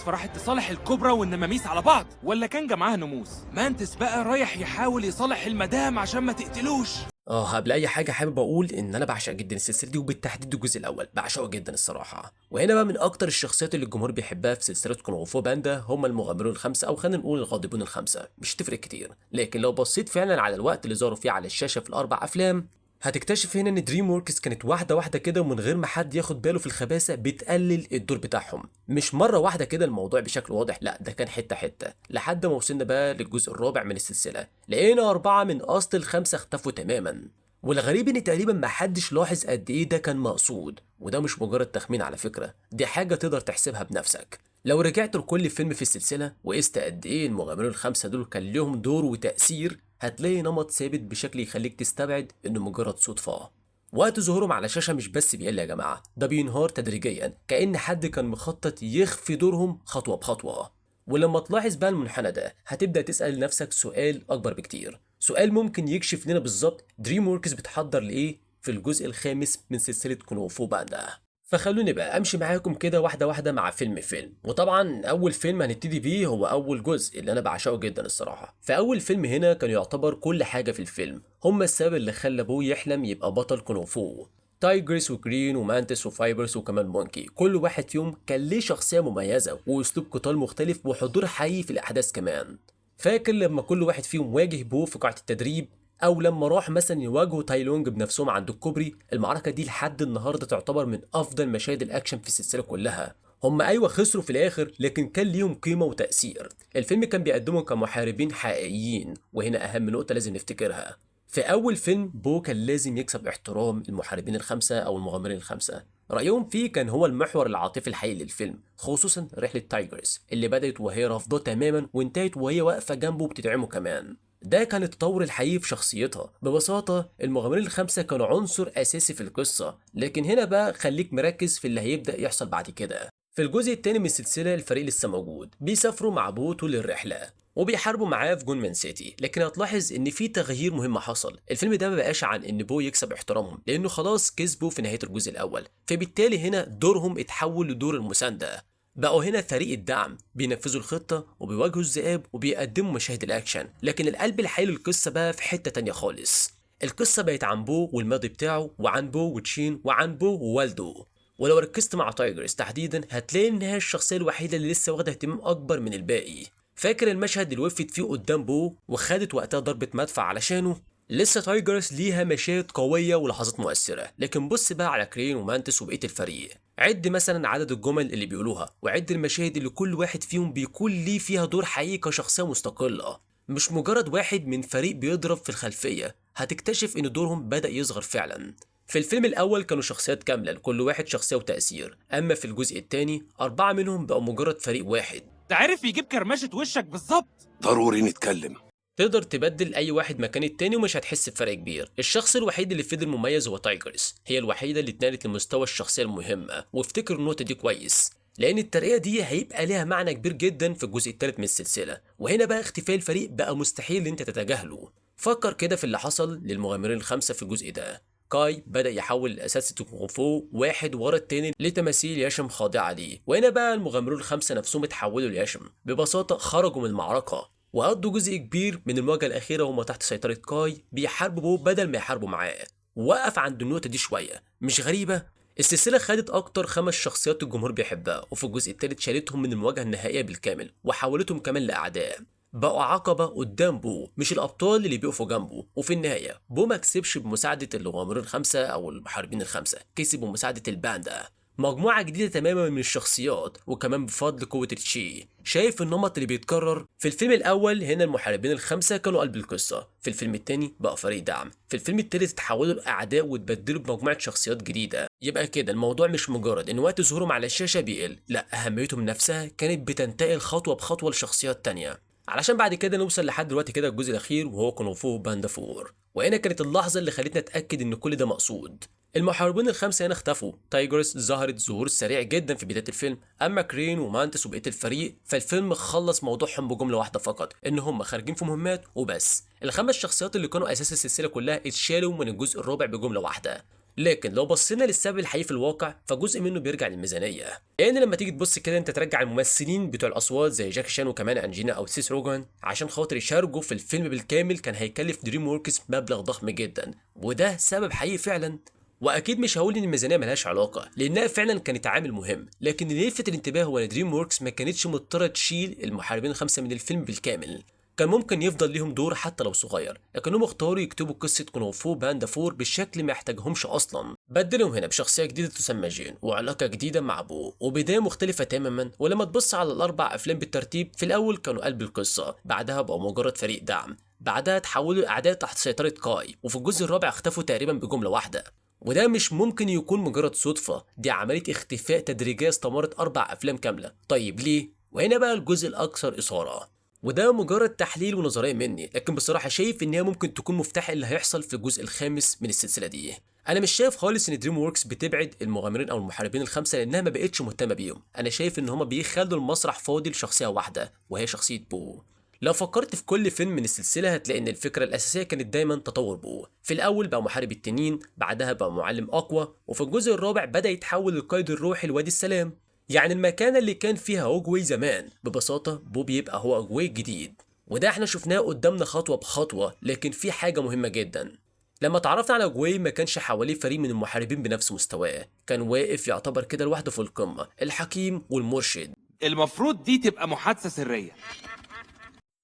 فراحت تصالح الكوبرا والنماميس على بعض، ولا كان جمعها ناموس؟ مانتس بقى رايح يحاول يصالح المدام عشان ما تقتلوش. قبل اي حاجه حابب اقول ان انا بعشق جدا السلسله دي، وبالتحديد الجزء الاول بعشقه جدا الصراحه. وهنا بقى من اكتر الشخصيات اللي الجمهور بيحبها في سلسله كونغ فو باندا هم المغامرون الخمسه، او خلينا نقول الغاضبون الخمسه. مش تفرق كتير، لكن لو بصيت فعلا على الوقت اللي ظهروا فيه على الشاشه في الاربع افلام هتكتشف هنا ان دريم وركس كانت واحده واحده كده، ومن غير ما حد ياخد باله في الخباثه بتقلل الدور بتاعهم. مش مره واحده كده الموضوع بشكل واضح، لا ده كان حته حته، لحد ما وصلنا بقى للجزء الرابع من السلسله لقينا 4 من اصل ال5 اختفوا تماما. والغريب ان تقريبا ما حدش لاحظ قد ايه ده كان مقصود، وده مش مجرد تخمين على فكره، دي حاجه تقدر تحسبها بنفسك. لو رجعت لكل فيلم في السلسله وقست قد ايه المغامرون ال5 دول كان لهم دور وتاثير، هتلاقي نمط ثابت بشكل يخليك تستبعد انه مجرد صدفه. وقت ظهورهم على الشاشه مش بس بيقل يا جماعه، ده بينهار تدريجيا، كأن حد كان مخطط يخفي دورهم خطوه بخطوه. ولما تلاحظ بقى المنحنى ده هتبدأ تسأل نفسك سؤال أكبر بكتير، سؤال ممكن يكشف لنا بالظبط دريم وركس بتحضر لإيه في الجزء الخامس من سلسلة كونغ فو باندا. فخلوني بقى أمشي معاكم كده واحدة واحدة مع فيلم. وطبعا أول فيلم هنبتدي بيه هو أول جزء اللي أنا بعشقه جدا الصراحة. فأول فيلم هنا كان يعتبر كل حاجة في الفيلم، هما السبب اللي خلى بو يحلم يبقى بطل كونغ فو. تايجرس وجرين ومانتس وفايبرز وكمان مونكي، كل واحد فيهم كان ليه شخصية مميزة وأسلوب قتال مختلف وحضور حقيقي في الأحداث كمان. فاكر لما كل واحد فيهم واجه بو في قاعة التدريب، أو لما راح مثلا يواجهوا تايلونج بنفسهم عند الكوبري؟ المعركة دي لحد النهاردة تعتبر من أفضل مشاهد الأكشن في السلسلة كلها. هم أيوة خسروا في الآخر، لكن كان ليهم قيمة وتأثير. الفيلم كان بيقدمهم كمحاربين حقيقيين، وهنا أهم نقطة لازم نفتكرها. في أول فيلم بو كان لازم يكسب احترام المحاربين الخمسة أو المغامرين الخمسة، رأيهم فيه كان هو المحور العاطفي الحقيقي للفيلم، خصوصا رحلة تايجرز اللي بدأت وهي رافضاه تماما وانتهت وهي واقفة جنبه وبتدعمه كمان. ده كان التطور الحقيقي في شخصيتها. ببساطة المغامرين الخمسة كانوا عنصر أساسي في القصة، لكن هنا بقى خليك مركز في اللي هيبدأ يحصل بعد كده. في الجزء الثاني من السلسلة الفريق لسه موجود، بيسافروا مع بو طول الرحلة وبيحاربوا معاه في جونمان سيتي، لكن هتلاحظ ان في تغيير مهم حصل. الفيلم ده ما بقاش عن ان بو يكسب احترامهم لانه خلاص كسبوا في نهايه الجزء الاول، فبالتالي هنا دورهم اتحول لدور المسانده. بقوا هنا فريق الدعم، بينفذوا الخطه وبيواجهوا الذئاب وبيقدموا مشاهد الاكشن، لكن القلب الحقيقي للقصه بقى في حته تانية خالص. القصه بقت عن بو والماضي بتاعه، وعن بو وتشين، وعن بو ووالده. ولو ركزت مع تايجرز تحديدا هتلاقي ان هي الشخصيه الوحيده اللي لسه واخده اهتمام اكبر من الباقي. فاكر المشهد اللي وقفت فيه قدام بو وخدت وقتها ضربة مدفع علشانه؟ لسه تايجرز ليها مشاهد قوية ولحظات مؤثرة، لكن بص بقى على كرين ومانتس وبقية الفريق. عد مثلا عدد الجمل اللي بيقولوها، وعد المشاهد اللي كل واحد فيهم بيكون ليه فيها دور حقيقي كشخصية مستقلة، مش مجرد واحد من فريق بيضرب في الخلفية. هتكتشف ان دورهم بدأ يصغر فعلا. في الفيلم الأول كانوا شخصيات كاملة لكل واحد شخصية وتأثير، أما في الجزء الثاني 4 منهم بقوا مجرد فريق واحد. ده عارف يجيب كرمشة وشك بالظبط. ضروري نتكلم. تقدر تبدل اي واحد مكان التاني ومش هتحس بفرق كبير. الشخص الوحيد اللي فضل مميز هو تايجرز، هي الوحيده اللي اتنقلت لمستوى الشخصيه المهمه، وافتكر النقطه دي كويس لان الترقيه دي هيبقى ليها معنى كبير جدا في الجزء الثالث من السلسله. وهنا بقى اختفاء الفريق بقى مستحيل انت تتجاهله. فكر كده في اللي حصل للمغامرين الخمسه في الجزء ده. كاي بدأ يحول أساتذة الكونغ فو واحد ورا التاني لتماثيل يشم خاضعة ليه، وهنا بقى المغامرون الخمسة نفسهم اتحولوا ليشم، ببساطة خرجوا من المعركة وقضوا جزء كبير من المواجهة الأخيرة وهم تحت سيطرة كاي بيحاربوا بو بدل ما يحاربوا معاه. وقف عند النقطة دي شوية، مش غريبة؟ السلسلة خدت أكتر 5 شخصيات الجمهور بيحبها، وفي الجزء الثالث شالتهم من المواجهة النهائية بالكامل وحولتهم كمان لأعداء، بقوا عقبة قدام بو مش الأبطال اللي بيقفوا جنبه. وفي النهاية بو ما كسبش بمساعدة المغامرين الخمسة أو المحاربين الخمسة، كسب بمساعدة الباندا، مجموعة جديدة تماما من الشخصيات، وكمان بفضل قوة التشي. شايف النمط اللي بيتكرر؟ في الفيلم الأول هنا المحاربين الخمسة كانوا قلب القصة، في الفيلم الثاني بقى فريق دعم، في الفيلم الثالث اتحولوا لأعداء واتبدلوا بمجموعة شخصيات جديدة. يبقى كده الموضوع مش مجرد إن وقت ظهورهم على الشاشة بيقل، لا أهميتهم نفسها كانت بتنتقل خطوة بخطوة لشخصيات تانية، علشان بعد كده نوصل لحد دلوقتي كده الجزء الأخير وهو كونغ فو باندا 4. وهنا كانت اللحظة اللي خلتنا نتأكد إن كل ده مقصود. المحاربين الخمسة هنا اختفوا، تايجرز ظهرت ظهور سريع جدا في بداية الفيلم، أما كرين ومانتس وبقية الفريق فالفيلم خلص موضوعهم بجملة واحدة فقط، إن هم خارجين في مهمات وبس. ال5 شخصيات اللي كانوا أساس السلسلة كلها اتشالوا من الجزء الرابع بجملة واحدة. لكن لو بصينا للسبب الحقيقي في الواقع فجزء منه بيرجع للميزانيه، لان لما تيجي تبص كده انت ترجع الممثلين بتوع الاصوات زي جاكي شان وكمان انجينا او سيس روجان عشان خاطر يشاركوا في الفيلم بالكامل كان هيكلف دريم ووركس مبلغ ضخم جدا، وده سبب حقيقي فعلا. واكيد مش هقول ان الميزانيه ملهاش علاقه لانها فعلا كانت عامل مهم، لكن اللي يلفت الانتباه هو ان دريم ووركس ما كانتش مضطره تشيل المحاربين الخمسه من الفيلم بالكامل، كان ممكن يفضل ليهم دور حتى لو صغير، لكنهم اختاروا يكتبوا قصه كونغ فو باندا 4 بالشكل ما يحتاجهمش اصلا، بدلهم هنا بشخصيه جديده تسمى جين وعلاقه جديده مع ابوه وبدايه مختلفه تماما. ولما تبص على الاربع افلام بالترتيب في الاول كانوا قلب القصه، بعدها بقوا مجرد فريق دعم، بعدها تحولوا الاعداء تحت سيطره كاي، وفي الجزء الرابع اختفوا تقريبا بجمله واحده. وده مش ممكن يكون مجرد صدفه، دي عمليه اختفاء تدريجيه استمرت 4 افلام كامله. طيب ليه؟ وهنا بقى الجزء الاكثر اثاره، وده مجرد تحليل ونظريه مني، لكن بصراحه شايف ان هي ممكن تكون مفتاح اللي هيحصل في الجزء الخامس من السلسله دي. انا مش شايف خالص ان دريم ووركس بتبعد المغامرين او المحاربين الخمسه لانها ما بقتش مهتمه بيهم، انا شايف ان هما بيخلوا المسرح فاضي لشخصيه واحده وهي شخصيه بو. لو فكرت في كل فيلم من السلسله هتلاقي ان الفكره الاساسيه كانت دايما تطور بو، في الاول بقى محارب التنين، بعدها بقى معلم اقوى، وفي الجزء الرابع بدا يتحول للقائد الروحي لوادي السلام، يعني المكانه اللي كان فيها اوجوي زمان ببساطه بو بيبقى هو اوجوي الجديد. وده احنا شفناه قدامنا خطوه بخطوه، لكن في حاجه مهمه جدا، لما اتعرفنا على اوجوي ما كانش حواليه فريق من المحاربين بنفس مستواه، كان واقف يعتبر كده لوحده في القمه، الحكيم والمرشد. المفروض دي تبقى محادثة سرية.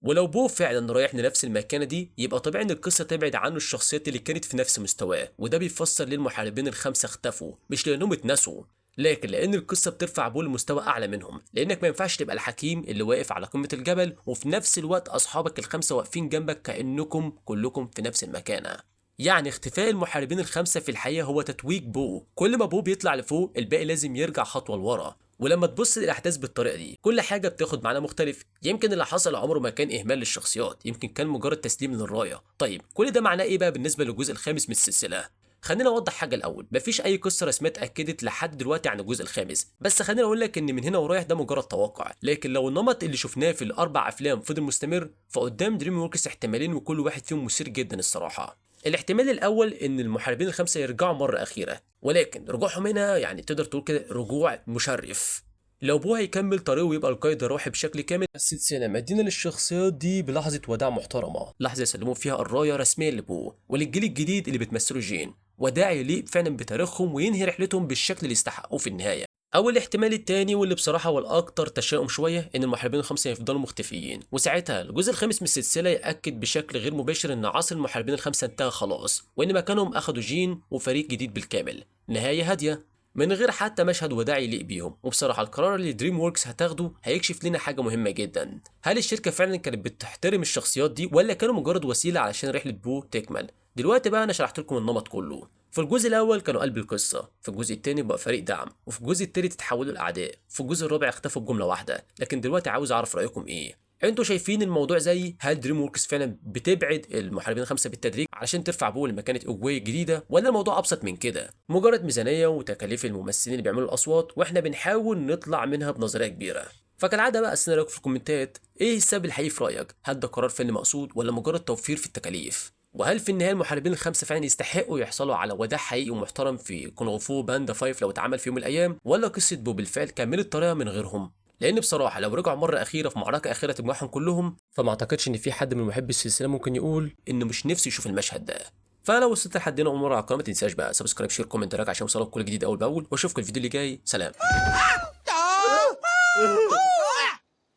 ولو بو فعلا رايح لنفس المكانه دي يبقى طبيعي ان القصه تبعد عنه الشخصيات اللي كانت في نفس مستواه، وده بيفسر ليه المحاربين الخمسه اختفوا، مش لانهم اتنسوا، لكن لان القصه بترفع بو لمستوى اعلى منهم، لانك ما ينفعش تبقى الحكيم اللي واقف على قمه الجبل وفي نفس الوقت اصحابك الخمسه واقفين جنبك كانكم كلكم في نفس المكانه. يعني اختفاء المحاربين الخمسه في الحقيقه هو تتويج بو، كل ما بو بيطلع لفوق الباقي لازم يرجع خطوه لورا. ولما تبص للاحداث بالطريقه دي كل حاجه بتاخد معنى مختلف، يمكن اللي حصل عمره ما كان اهمال للشخصيات، يمكن كان مجرد تسليم للرايه. طيب كل ده معناه ايه بقى بالنسبه للجزء الخامس من السلسله؟ خلينا نوضح حاجه الاول، مفيش اي قصه رسميه اتاكدت لحد دلوقتي عن الجزء الخامس، بس خلينا اقول لك ان من هنا ورايح ده مجرد توقع، لكن لو النمط اللي شفناه في ال4 افلام فضل مستمر فقدام دريم ووركس احتمالين وكل واحد فيهم مثير جدا الصراحه. الاحتمال الاول ان المحاربين الخمسه يرجعوا مره اخيره، ولكن رجوعهم هنا يعني تقدر تقول كده رجوع مشرف. لو بو هيكمل طريقه ويبقى القائد الروحي بشكل كامل، السلسله مدينه للشخصيات دي بلحظه وداع محترمه، لحظه يسلموا فيها الرايه رسميا لبو وللجيل الجديد اللي بتمثله جين، وداع يليق فعلا بتاريخهم وينهي رحلتهم بالشكل اللي يستحقوه في النهايه. او الاحتمال التاني واللي بصراحه هو الاكثر تشاؤم شويه ان المحاربين الخمسه يفضلوا مختفيين، وساعتها الجزء الخامس من السلسله ياكد بشكل غير مباشر ان عصر المحاربين الخمسه انتهى خلاص، وان مكانهم اخدوا جين وفريق جديد بالكامل، نهايه هاديه من غير حتى مشهد وداع يليق بيهم. وبصراحه القرار اللي دريم ووركس هتاخده هيكشف لنا حاجه مهمه جدا، هل الشركه فعلا كانت بتحترم الشخصيات دي ولا كانوا مجرد وسيله علشان رحله بو تكمل؟ دلوقتي بقى انا شرحت لكم النمط كله، في الجزء الاول كانوا قلب القصه، في الجزء الثاني بقى فريق دعم، وفي الجزء الثالث اتحولوا لاعداء، في الجزء الرابع اختفوا بجمله واحده. لكن دلوقتي عاوز اعرف رايكم ايه، انتوا شايفين الموضوع زي هل دريم ووركس فعلا بتبعد المحاربين الخمسه بالتدريج علشان ترفع بو لمكانه اوجواي الجديده، ولا الموضوع ابسط من كده مجرد ميزانيه وتكاليف الممثلين اللي بيعملوا الاصوات واحنا بنحاول نطلع منها بنظريه كبيره؟ فكالعاده بقى استنى رايكم في الكومنتات، ايه السبب الحقيقي في رايك؟ هل ده قرار فني مقصود ولا مجرد توفير في التكاليف؟ وهل في النهايه المحاربين الخمسه فعلا يستحقوا يحصلوا على وداع حقيقي ومحترم في كونغ فو باندا 5 لو اتعمل في يوم من الايام، ولا قصه بو بالفعل كملت طريقه من غيرهم؟ لان بصراحه لو رجعوا مره اخيره في معركه اخيره تجمعهم كلهم فما اعتقدش ان في حد من محبي السلسله ممكن يقول انه مش نفسه يشوف المشهد ده. فلو وصلت لحد هنا اول مره على القناه ما تنساش بقى سبسكرايب شير كومنت راجع عشان يوصلك كل جديد اول باول، واشوفكم الفيديو اللي جاي. سلام.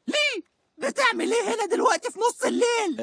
ليه؟ بتعمل ايه هنا دلوقتي في نص الليل؟